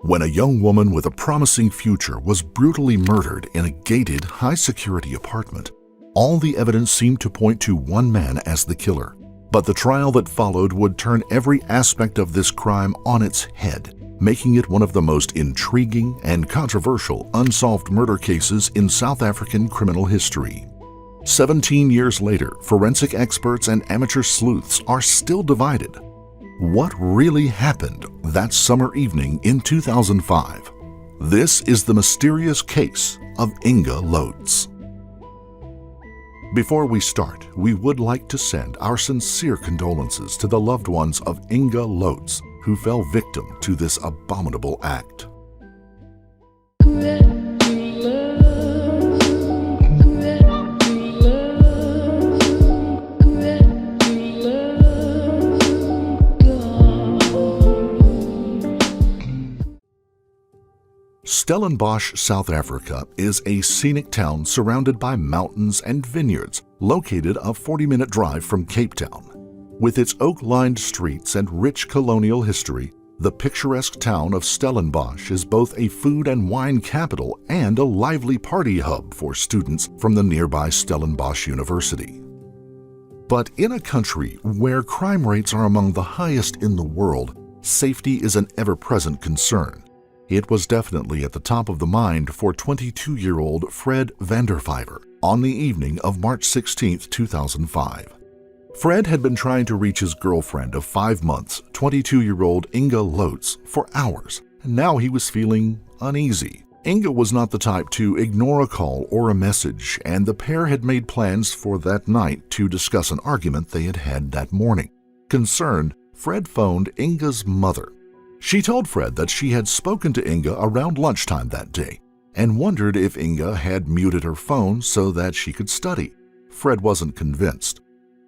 when a young woman with a promising future was brutally murdered in a gated, high-security apartment. All the evidence seemed to point to one man as the killer, but the trial that followed would turn every aspect of this crime on its head, making it one of the most intriguing and controversial unsolved murder cases in South African criminal history. 17 years later, forensic experts and amateur sleuths are still divided. What really happened that summer evening in 2005? This is the mysterious case of Inge Lotz. Before we start, we would like to send our sincere condolences to the loved ones of Inge Lotz, who fell victim to this abominable act. Stellenbosch, South Africa is a scenic town surrounded by mountains and vineyards, located a 40-minute drive from Cape Town. With its oak-lined streets and rich colonial history, the picturesque town of Stellenbosch is both a food and wine capital and a lively party hub for students from the nearby Stellenbosch University. But in a country where crime rates are among the highest in the world, safety is an ever-present concern. It was definitely at the top of the mind for 22-year-old Fred Vyver on the evening of March 16, 2005. Fred had been trying to reach his girlfriend of 5 months, 22-year-old Inge Lotz, for hours, and now he was feeling uneasy. Inge was not the type to ignore a call or a message, and the pair had made plans for that night to discuss an argument they had had that morning. Concerned, Fred phoned Inge's mother. She told Fred that she had spoken to Inge around lunchtime that day and wondered if Inge had muted her phone so that she could study. Fred wasn't convinced.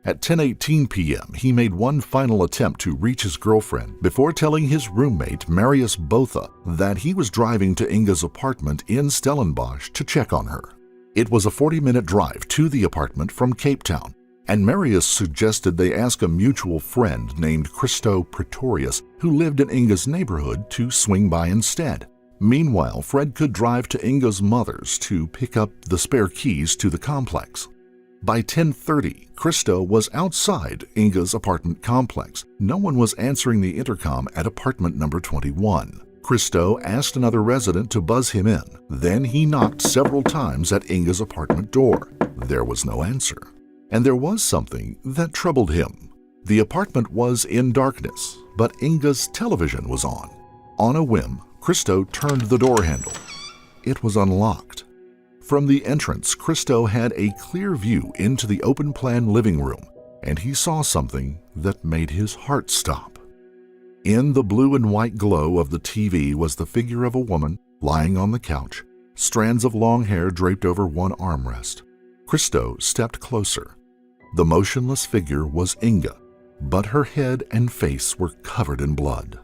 At 10:18 p.m., he made one final attempt to reach his girlfriend before telling his roommate, Marius Botha, that he was driving to Inge's apartment in Stellenbosch to check on her. It was a 40-minute drive to the apartment from Cape Town, and Marius suggested they ask a mutual friend named Christo Pretorius, who lived in Inge's neighborhood, to swing by instead. Meanwhile, Fred could drive to Inge's mother's to pick up the spare keys to the complex. By 10:30, Christo was outside Inge's apartment complex. No one was answering the intercom at apartment number 21. Christo asked another resident to buzz him in. Then he knocked several times at Inge's apartment door. There was no answer. And there was something that troubled him. The apartment was in darkness, but Inge's television was on. On a whim, Christo turned the door handle. It was unlocked. From the entrance, Christo had a clear view into the open-plan living room, and he saw something that made his heart stop. In the blue and white glow of the TV was the figure of a woman lying on the couch, strands of long hair draped over one armrest. Christo stepped closer. The motionless figure was Inge, but her head and face were covered in blood.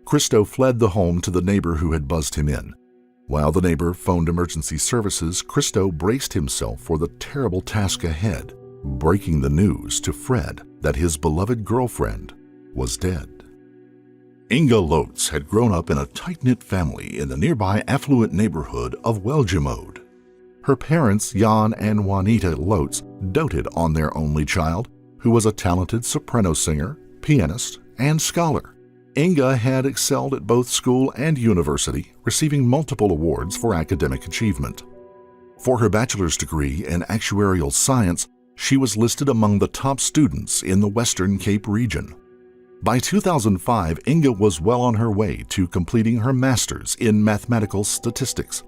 Christo fled the home to the neighbor who had buzzed him in. While the neighbor phoned emergency services, Christo braced himself for the terrible task ahead, breaking the news to Fred that his beloved girlfriend was dead. Inge Lotz had grown up in a tight-knit family in the nearby affluent neighborhood of Welgemode. Her parents, Jan and Juanita Lotz, doted on their only child, who was a talented soprano singer, pianist, and scholar. Inge had excelled at both school and university, receiving multiple awards for academic achievement. For her bachelor's degree in actuarial science, she was listed among the top students in the Western Cape region. By 2005, Inge was well on her way to completing her master's in mathematical statistics.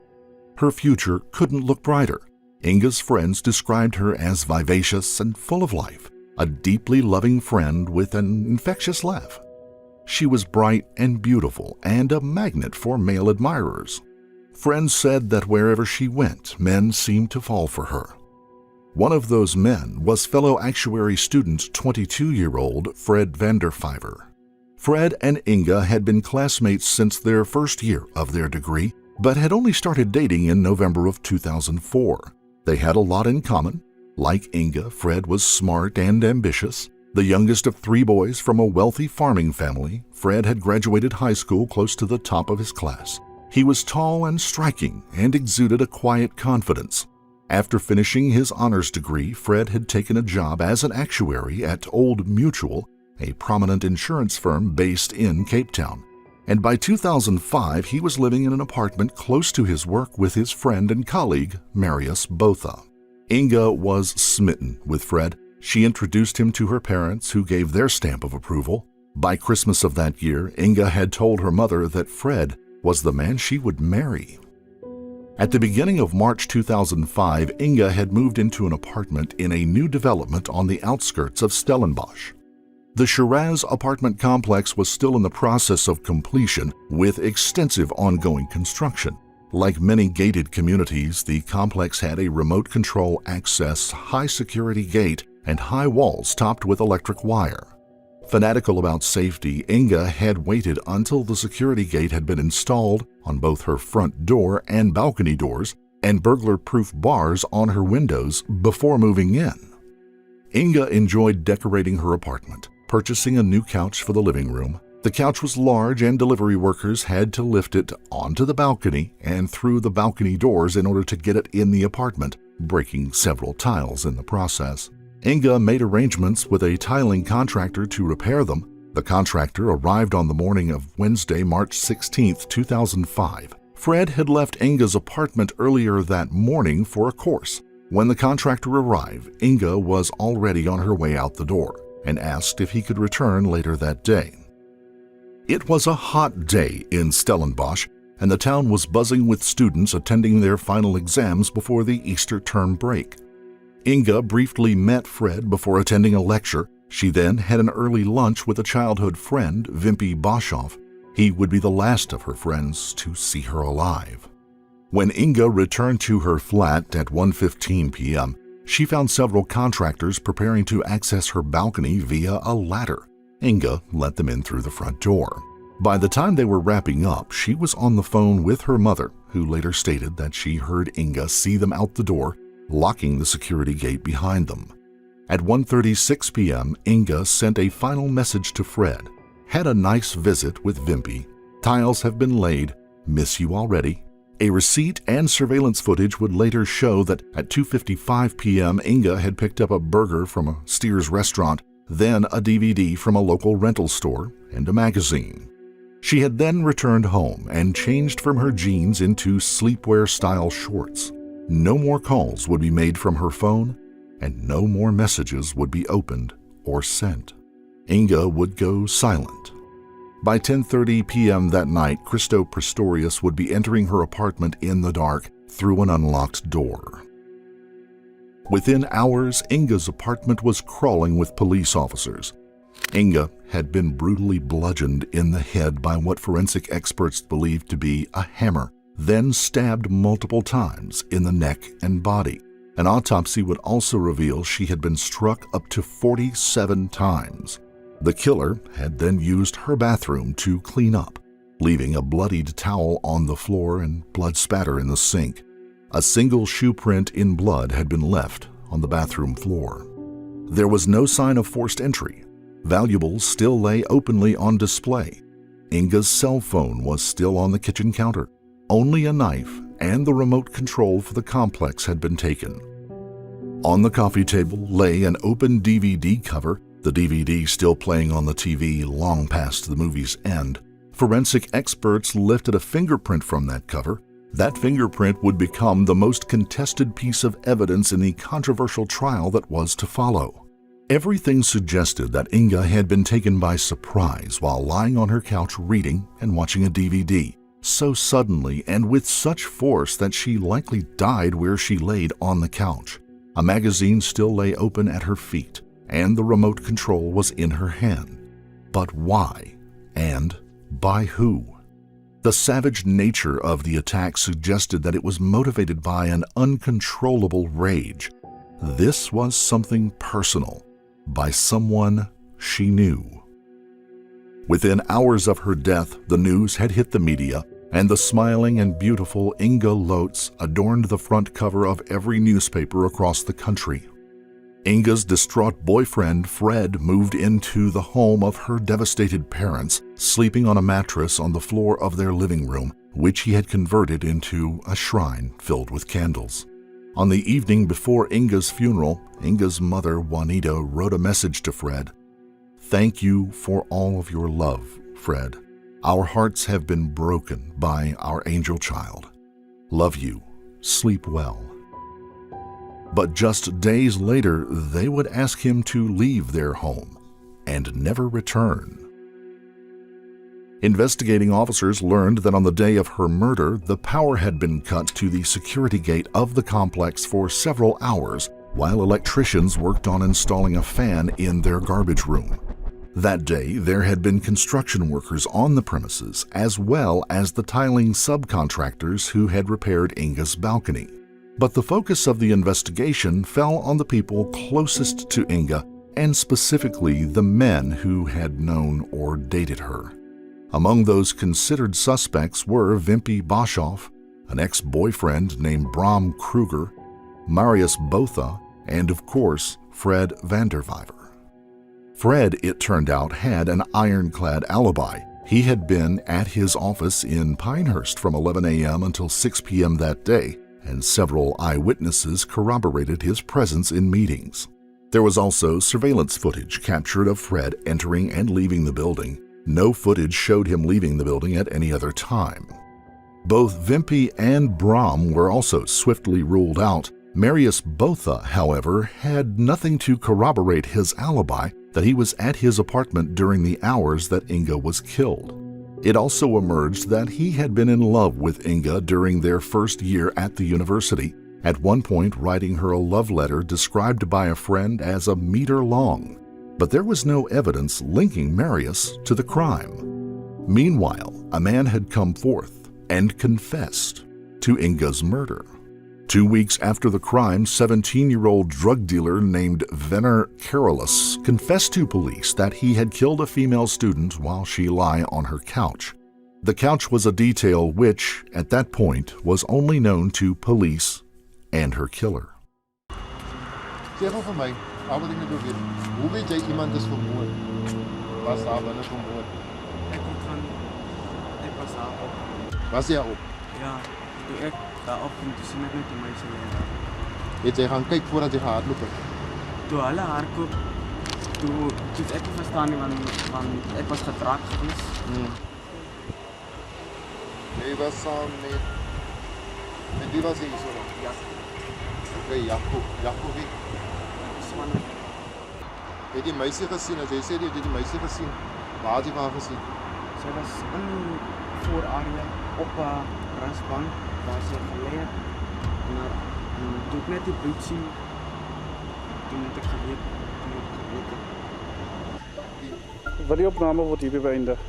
Her future couldn't look brighter. Inge's friends described her as vivacious and full of life, a deeply loving friend with an infectious laugh. She was bright and beautiful and a magnet for male admirers. Friends said that wherever she went, men seemed to fall for her. One of those men was fellow actuary student 22-year-old Fred Vyver. Fred and Inge had been classmates since their first year of their degree, but had only started dating in November of 2004. They had a lot in common. Like Inge, Fred was smart and ambitious. The youngest of 3 boys from a wealthy farming family, Fred had graduated high school close to the top of his class. He was tall and striking and exuded a quiet confidence. After finishing his honors degree, Fred had taken a job as an actuary at Old Mutual, a prominent insurance firm based in Cape Town. And by 2005, he was living in an apartment close to his work with his friend and colleague, Marius Botha. Inge was smitten with Fred. She introduced him to her parents, who gave their stamp of approval. By Christmas of that year, Inge had told her mother that Fred was the man she would marry. At the beginning of March 2005, Inge had moved into an apartment in a new development on the outskirts of Stellenbosch. The Shiraz apartment complex was still in the process of completion, with extensive ongoing construction. Like many gated communities, the complex had a remote control access, high-security gate, and high walls topped with electric wire. Fanatical about safety, Inge had waited until the security gate had been installed on both her front door and balcony doors, and burglar-proof bars on her windows before moving in. Inge enjoyed decorating her apartment, purchasing a new couch for the living room. The couch was large, and delivery workers had to lift it onto the balcony and through the balcony doors in order to get it in the apartment, breaking several tiles in the process. Inge made arrangements with a tiling contractor to repair them. The contractor arrived on the morning of Wednesday, March 16, 2005. Fred had left Inge's apartment earlier that morning for a course. When the contractor arrived, Inge was already on her way out the door and asked if he could return later that day. It was a hot day in Stellenbosch, and the town was buzzing with students attending their final exams before the Easter term break. Inge briefly met Fred before attending a lecture. She then had an early lunch with a childhood friend, Wimpy Boshoff. He would be the last of her friends to see her alive. When Inge returned to her flat at 1:15 p.m., she found several contractors preparing to access her balcony via a ladder. Inge let them in through the front door. By the time they were wrapping up, she was on the phone with her mother, who later stated that she heard Inge see them out the door, locking the security gate behind them. At 1:36 p.m., Inge sent a final message to Fred. Had a nice visit with Wimpy. Tiles have been laid. Miss you already. A receipt and surveillance footage would later show that at 2:55 p.m., Inge had picked up a burger from a Steers restaurant, then a DVD from a local rental store, and a magazine. She had then returned home and changed from her jeans into sleepwear-style shorts. No more calls would be made from her phone, and no more messages would be opened or sent. Inge would go silent. By 10:30 p.m. that night, Christo Prestorius would be entering her apartment in the dark through an unlocked door. Within hours, Inge's apartment was crawling with police officers. Inge had been brutally bludgeoned in the head by what forensic experts believed to be a hammer, then stabbed multiple times in the neck and body. An autopsy would also reveal she had been struck up to 47 times. The killer had then used her bathroom to clean up, leaving a bloodied towel on the floor and blood spatter in the sink. A single shoe print in blood had been left on the bathroom floor. There was no sign of forced entry. Valuables still lay openly on display. Inge's cell phone was still on the kitchen counter. Only a knife and the remote control for the complex had been taken. On the coffee table lay an open DVD cover, the DVD still playing on the TV long past the movie's end. Forensic experts lifted a fingerprint from that cover. That fingerprint would become the most contested piece of evidence in the controversial trial that was to follow. Everything suggested that Inge had been taken by surprise while lying on her couch reading and watching a DVD, so suddenly and with such force that she likely died where she laid on the couch. A magazine still lay open at her feet, and the remote control was in her hand. But why? And by who? The savage nature of the attack suggested that it was motivated by an uncontrollable rage. This was something personal, by someone she knew. Within hours of her death, the news had hit the media, and the smiling and beautiful Inge Lotz adorned the front cover of every newspaper across the country. Inge's distraught boyfriend, Fred, moved into the home of her devastated parents, sleeping on a mattress on the floor of their living room, which he had converted into a shrine filled with candles. On the evening before Inge's funeral, Inge's mother, Juanita, wrote a message to Fred. "Thank you for all of your love, Fred. Our hearts have been broken by our angel child. Love you. Sleep well." But just days later, they would ask him to leave their home and never return. Investigating officers learned that on the day of her murder, the power had been cut to the security gate of the complex for several hours while electricians worked on installing a fan in their garbage room. That day, there had been construction workers on the premises, as well as the tiling subcontractors who had repaired Inge's balcony. But the focus of the investigation fell on the people closest to Inge, and specifically the men who had known or dated her. Among those considered suspects were Wimpy Boshoff, an ex-boyfriend named Bram Kruger, Marius Botha, and of course, Fred Vyver. Fred, it turned out, had an ironclad alibi. He had been at his office in Pinehurst from 11 a.m. until 6 p.m. that day, and several eyewitnesses corroborated his presence in meetings. There was also surveillance footage captured of Fred entering and leaving the building. No footage showed him leaving the building at any other time. Both Wimpy and Bram were also swiftly ruled out. Marius Botha, however, had nothing to corroborate his alibi that he was at his apartment during the hours that Inge was killed. It also emerged that he had been in love with Inge during their first year at the university, at one point writing her a love letter described by a friend as a meter long. But there was no evidence linking Marius to the crime. Meanwhile, a man had come forth and confessed to Inge's murder. 2 weeks after the crime, 17-year-old drug dealer named Venner Carolus confessed to police that he had killed a female student while she lay on her couch. The couch was a detail which, at that point, was only known to police and her killer. Zeg vir my, wat wil jy weet? Hoe weet jy iemand is vermoord? Was daar binne vermoord? Ek was daar op. Was jy op? Ja, toe ek daar op kom, toe sien ek net die meisie lê daar. Het jy gaan kyk voordat jy gehardloop het? Toe hulle hardloop, toe het ek nie verstaan nie, want ek was getrek gewees. Jy was saam met wie was jy so? Ja. Okay, Jacob wie? Swanne. Het die meisie gesien? As jy sê jy het die meisie gesien, waar het jy haar gesien? Sy was in die voorarea op 'n rasbank waar sy gelê het. En toe ek net die bloed sien, toe het ek geweet. Wat die opname word hier beëindig.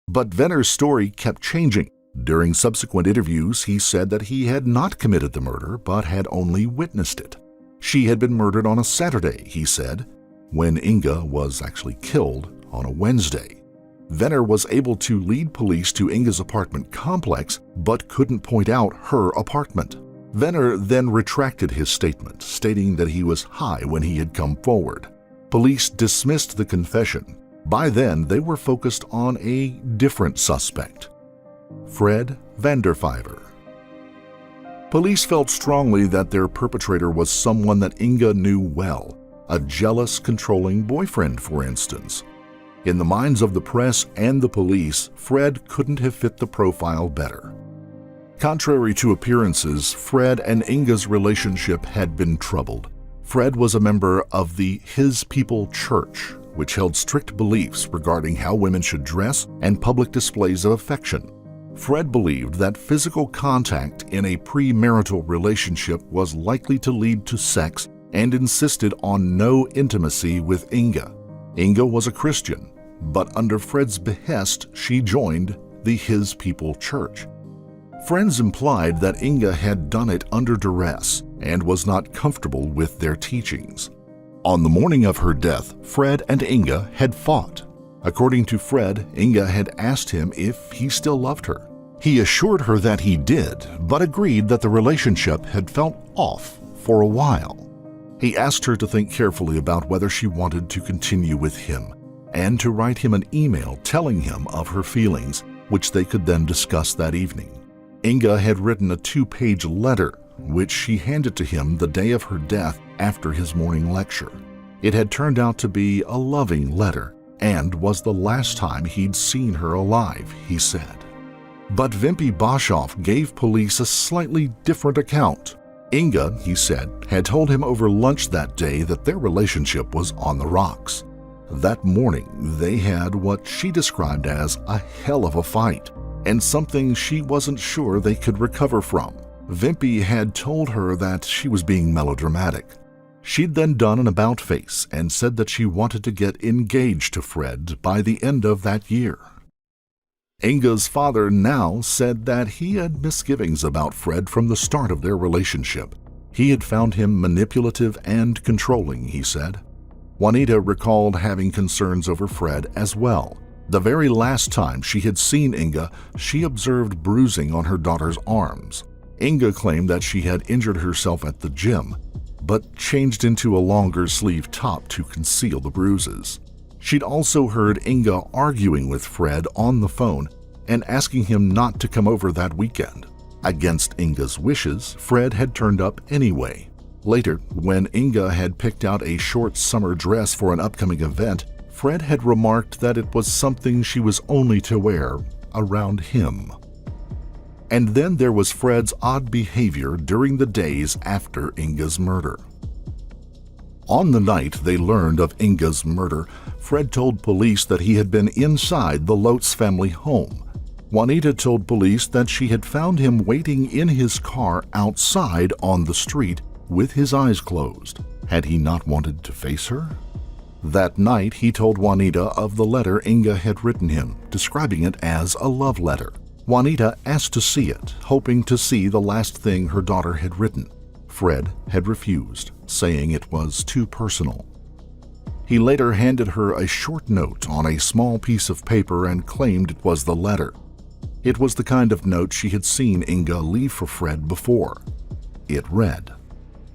But Venner's story kept changing. During subsequent interviews, he said that he had not committed the murder, but had only witnessed it. She had been murdered on a Saturday, he said, when Inge was actually killed on a Wednesday. Venner was able to lead police to Inge's apartment complex, but couldn't point out her apartment. Venner then retracted his statement, stating that he was high when he had come forward. Police dismissed the confession. By then, they were focused on a different suspect, Fred Vyver. Police felt strongly that their perpetrator was someone that Inge knew well, a jealous, controlling boyfriend, for instance. In the minds of the press and the police, Fred couldn't have fit the profile better. Contrary to appearances, Fred and Inge's relationship had been troubled. Fred was a member of the His People Church, which held strict beliefs regarding how women should dress and public displays of affection. Fred believed that physical contact in a premarital relationship was likely to lead to sex and insisted on no intimacy with Inge. Inge was a Christian, but under Fred's behest, she joined the His People Church. Friends implied that Inge had done it under duress and was not comfortable with their teachings. On the morning of her death, Fred and Inge had fought. According to Fred, Inge had asked him if he still loved her. He assured her that he did, but agreed that the relationship had felt off for a while. He asked her to think carefully about whether she wanted to continue with him and to write him an email telling him of her feelings, which they could then discuss that evening. Inge had written a 2-page letter, which she handed to him the day of her death after his morning lecture. It had turned out to be a loving letter and was the last time he'd seen her alive, he said. But Vympie Boshoff gave police a slightly different account. Inge, he said, had told him over lunch that day that their relationship was on the rocks. That morning, they had what she described as a hell of a fight, and something she wasn't sure they could recover from. Vympie had told her that she was being melodramatic. She'd then done an about-face and said that she wanted to get engaged to Fred by the end of that year. Inge's father now said that he had misgivings about Fred from the start of their relationship. He had found him manipulative and controlling, he said. Juanita recalled having concerns over Fred as well. The very last time she had seen Inge, she observed bruising on her daughter's arms. Inge claimed that she had injured herself at the gym, but changed into a longer sleeve top to conceal the bruises. She'd also heard Inge arguing with Fred on the phone and asking him not to come over that weekend. Against Inge's wishes, Fred had turned up anyway. Later, when Inge had picked out a short summer dress for an upcoming event, Fred had remarked that it was something she was only to wear around him. And then there was Fred's odd behavior during the days after Inge's murder. On the night they learned of Inge's murder, Fred told police that he had been inside the Lotz family home. Juanita told police that she had found him waiting in his car outside on the street with his eyes closed. Had he not wanted to face her? That night he told Juanita of the letter Inge had written him, describing it as a love letter. Juanita asked to see it, hoping to see the last thing her daughter had written. Fred had refused, saying it was too personal. He later handed her a short note on a small piece of paper and claimed it was the letter. It was the kind of note she had seen Inge leave for Fred before. It read,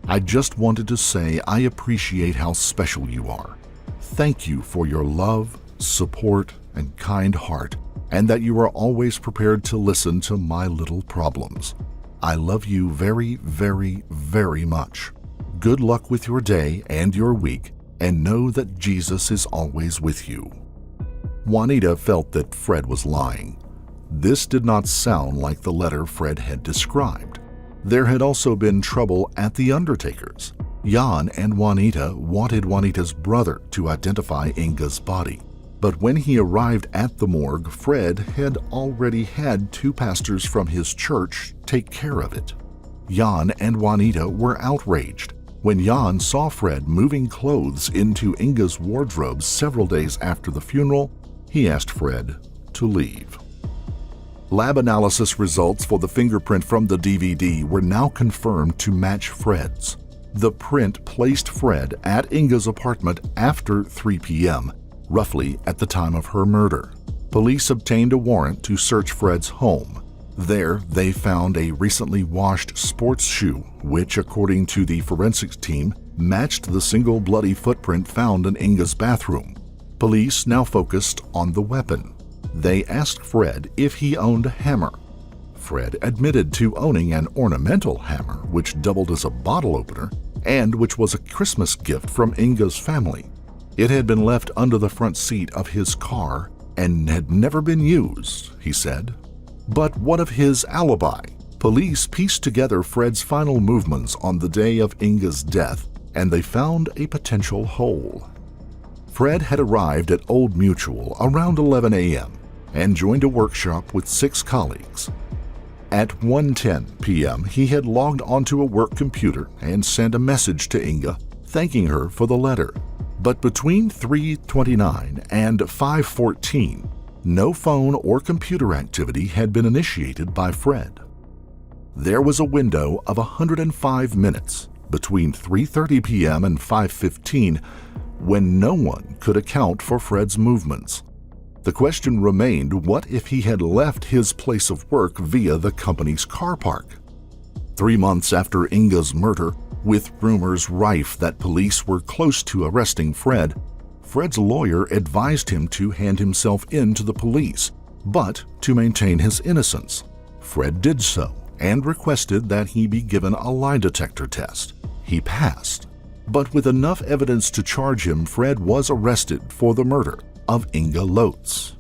"I just wanted to say I appreciate how special you are. Thank you for your love, support, and kind heart, and that you are always prepared to listen to my little problems. I love you very, very, very much. Good luck with your day and your week, and know that Jesus is always with you." Juanita felt that Fred was lying. This did not sound like the letter Fred had described. There had also been trouble at the undertaker's. Jan and Juanita wanted Juanita's brother to identify Inge's body. But when he arrived at the morgue, Fred had already had 2 pastors from his church take care of it. Jan and Juanita were outraged. When Jan saw Fred moving clothes into Inge's wardrobe several days after the funeral, he asked Fred to leave. Lab analysis results for the fingerprint from the DVD were now confirmed to match Fred's. The print placed Fred at Inge's apartment after 3 p.m., roughly at the time of her murder. Police obtained a warrant to search Fred's home. There, they found a recently washed sports shoe, which, according to the forensics team, matched the single bloody footprint found in Inge's bathroom. Police now focused on the weapon. They asked Fred if he owned a hammer. Fred admitted to owning an ornamental hammer, which doubled as a bottle opener, and which was a Christmas gift from Inge's family. It had been left under the front seat of his car and had never been used, he said. But what of his alibi? Police pieced together Fred's final movements on the day of Inge's death, and they found a potential hole. Fred had arrived at Old Mutual around 11 a.m. and joined a workshop with 6 colleagues. At 1:10 p.m., he had logged onto a work computer and sent a message to Inge thanking her for the letter. But between 3:29 and 5:14, no phone or computer activity had been initiated by Fred. There was a window of 105 minutes between 3:30 p.m. and 5:15 when no one could account for Fred's movements. The question remained, what if he had left his place of work via the company's car park? 3 months after Inge's murder, With rumors rife that police were close to arresting Fred, Fred's lawyer advised him to hand himself in to the police, but to maintain his innocence. Fred did so and requested that he be given a lie detector test. He passed, but with enough evidence to charge him, Fred was arrested for the murder of Inge Lotz.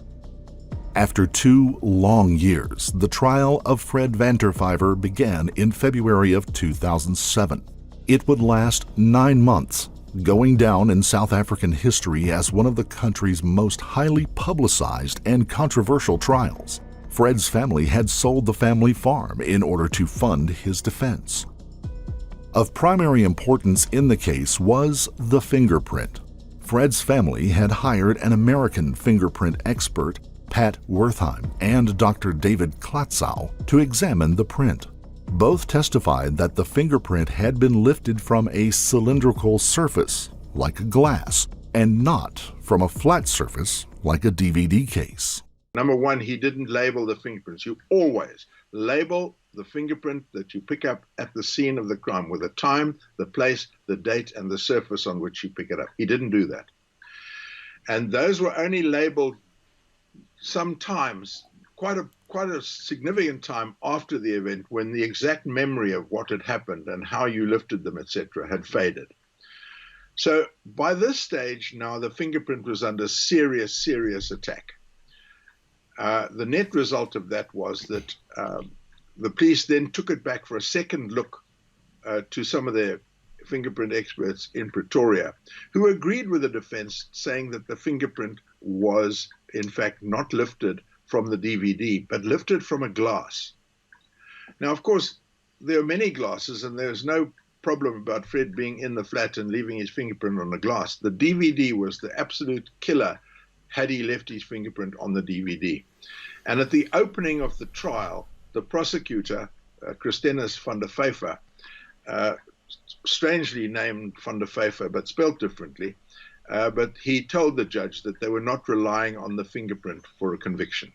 After 2 long years, the trial of Fred van der Vyver began in February of 2007. It would last 9 months, going down in South African history as one of the country's most highly publicized and controversial trials. Fred's family had sold the family farm in order to fund his defense. Of primary importance in the case was the fingerprint. Fred's family had hired an American fingerprint expert, Pat Wertheim, and Dr. David Klatzow to examine the print. Both testified that the fingerprint had been lifted from a cylindrical surface, like a glass, and not from a flat surface, like a DVD case. Number one, he didn't label the fingerprints. You always label the fingerprint that you pick up at the scene of the crime with the time, the place, the date, and the surface on which you pick it up. He didn't do that. And those were only labeled sometimes quite a significant time after the event, when the exact memory of what had happened and how you lifted them, etc., had faded. So by this stage now, the fingerprint was under serious attack. The net result of that was that the police then took it back for a second look to some of their fingerprint experts in Pretoria, who agreed with the defense, saying that the fingerprint was in fact not lifted from the DVD, but lifted from a glass. Now, of course, there are many glasses, and there's no problem about Fred being in the flat and leaving his fingerprint on the glass. The DVD was the absolute killer had he left his fingerprint on the DVD. And at the opening of the trial, the prosecutor, Christenus van der Vyver, strangely named van der Vyver, but spelled differently, but he told the judge that they were not relying on the fingerprint for a conviction.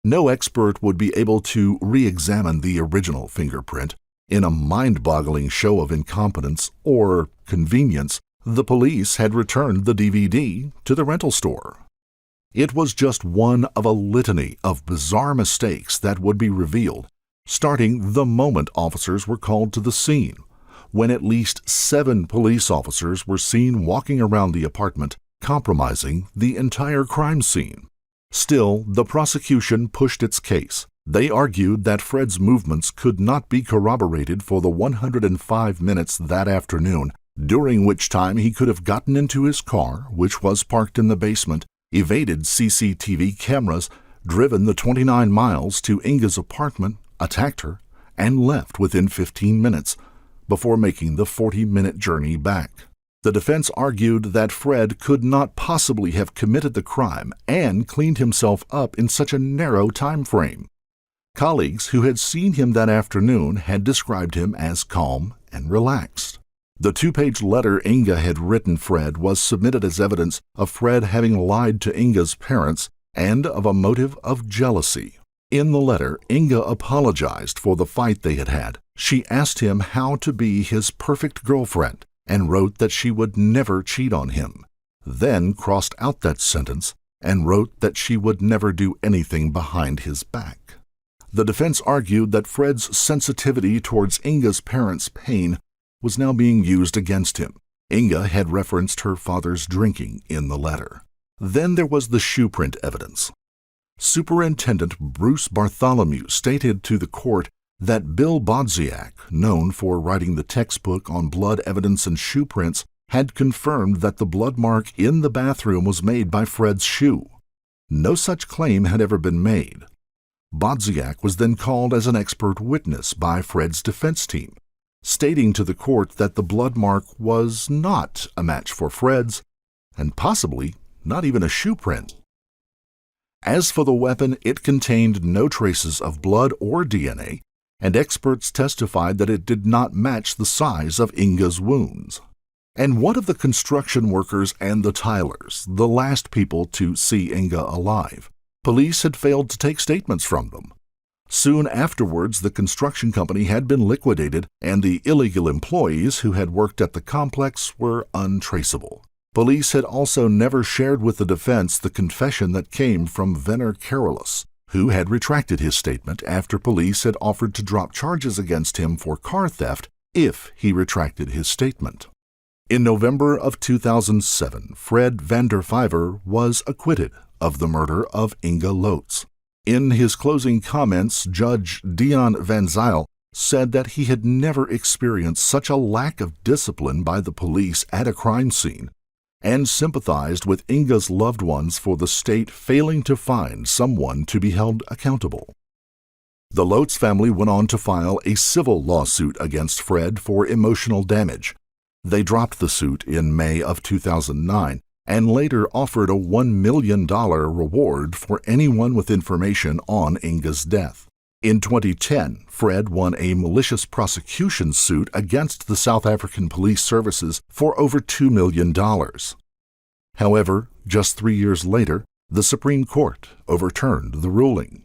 No expert would be able to re-examine the original fingerprint. In a mind-boggling show of incompetence or convenience, the police had returned the DVD to the rental store. It was just one of a litany of bizarre mistakes that would be revealed, starting the moment officers were called to the scene, when at least 7 police officers were seen walking around the apartment, compromising the entire crime scene. Still, the prosecution pushed its case. They argued that Fred's movements could not be corroborated for the 105 minutes that afternoon, during which time he could have gotten into his car, which was parked in the basement, evaded CCTV cameras, driven the 29 miles to Inge's apartment, attacked her, and left within 15 minutes, before making the 40-minute journey back. The defense argued that Fred could not possibly have committed the crime and cleaned himself up in such a narrow time frame. Colleagues who had seen him that afternoon had described him as calm and relaxed. The 2-page letter Inge had written Fred was submitted as evidence of Fred having lied to Inge's parents and of a motive of jealousy. In the letter, Inge apologized for the fight they had had. She asked him how to be his perfect girlfriend and wrote that she would never cheat on him, then crossed out that sentence and wrote that she would never do anything behind his back. The defense argued that Fred's sensitivity towards Inge's parents' pain was now being used against him. Inge had referenced her father's drinking in the letter. Then there was the shoe print evidence. Superintendent Bruce Bartholomew stated to the court that Bill Bodziak, known for writing the textbook on blood evidence and shoe prints, had confirmed that the blood mark in the bathroom was made by Fred's shoe. No such claim had ever been made. Bodziak was then called as an expert witness by Fred's defense team, stating to the court that the blood mark was not a match for Fred's, and possibly not even a shoe print. As for the weapon, it contained no traces of blood or DNA, and experts testified that it did not match the size of Inge's wounds. And what of the construction workers and the tilers, the last people to see Inge alive? Police had failed to take statements from them. Soon afterwards, the construction company had been liquidated, and the illegal employees who had worked at the complex were untraceable. Police had also never shared with the defense the confession that came from Venner Carolus, who had retracted his statement after police had offered to drop charges against him for car theft if he retracted his statement. In November of 2007, Fred van der Vyver was acquitted of the murder of Inge Lotz. In his closing comments, Judge Dion van Zyl said that he had never experienced such a lack of discipline by the police at a crime scene, and sympathized with Inge's loved ones for the state failing to find someone to be held accountable. The Lotz family went on to file a civil lawsuit against Fred for emotional damage. They dropped the suit in May of 2009 and later offered a $1 million reward for anyone with information on Inge's death. In 2010, Fred won a malicious prosecution suit against the South African Police Services for over $2 million. However, just 3 years later, the Supreme Court overturned the ruling.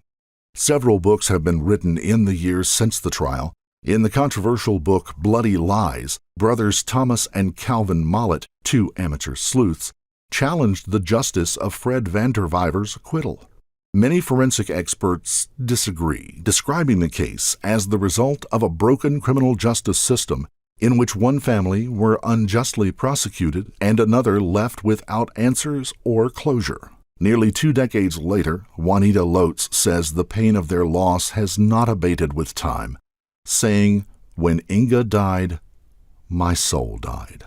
Several books have been written in the years since the trial. In the controversial book Bloody Lies, brothers Thomas and Calvin Mollett, two amateur sleuths, challenged the justice of Fred van der Vyver's acquittal. Many forensic experts disagree, describing the case as the result of a broken criminal justice system in which one family were unjustly prosecuted and another left without answers or closure. Nearly 2 decades later, Juanita Lotz says the pain of their loss has not abated with time, saying, "When Inge died, my soul died."